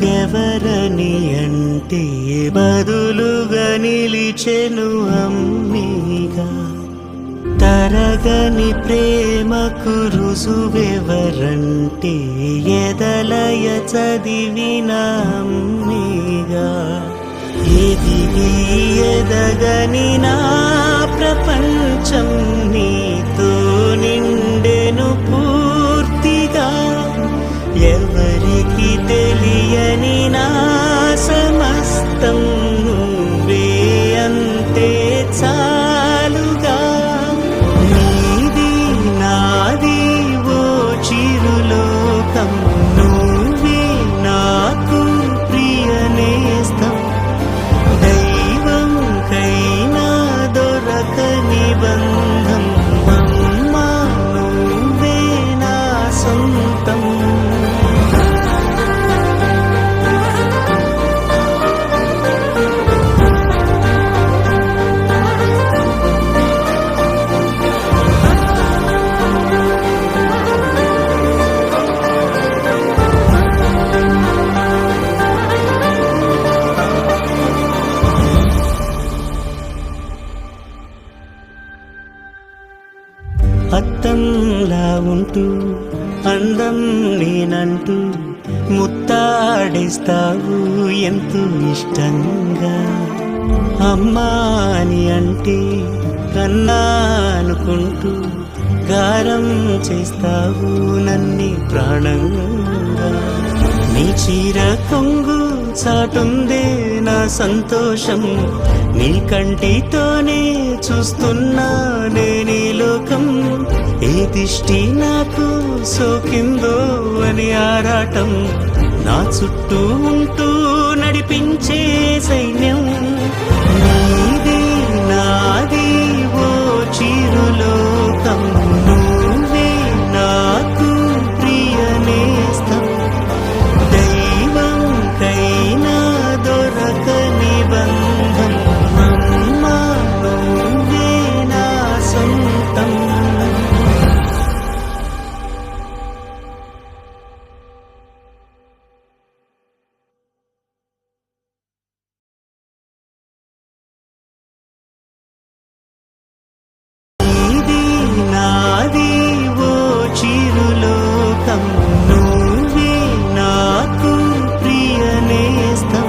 గెవరని అంటే బదులుగా నిలిచెను అమ్మేగా. తరగని ప్రేమకు రుజువెవరంటే ఎదలయ చదివిన అమ్మేగా. ఎదిగి ఎదగని నా ప్రపంచం నీతో నిండెను పూర్తిగా. ఎవరికి తెలియని నా సమస్తం నువ్వే అంతే చాలుగా. నీది నాది ఓ చిరులోకం, నువ్వే నాకు ప్రియ నేస్తం. దైవం కైనా దొరకని బంధం, అమ్మా నువ్వే నా సొంతం. అత్తంలా ఉంటూ అందం నేనంటూ ముత్తాడేస్తావు ఎంతో ఇష్టంగా. అమ్మా అని అంటే కన్నా అనుకుంటూ గారం చేస్తావు నన్ని ప్రాణంగా. నీ చీర కొంగు చాటుందే నా సంతోషం, నీ కంటితోనే చూస్తున్నా నేనీ లోకం. ఏ దిష్టి నాకు సోకిందో అని ఆరాటం, నా చుట్టూ ఉంటూ నడిపించే సైన్యం. నీది నాది ఓ చిరులోకం, నువ్వే నాకు ప్రియ నేస్తం. దైవం కైనా దొరకని బంధం, అమ్మా నువ్వే నా సొంతం. నీది నాది ఓ చిరులోకం, నువ్వే నాకు ప్రియ నేస్తం.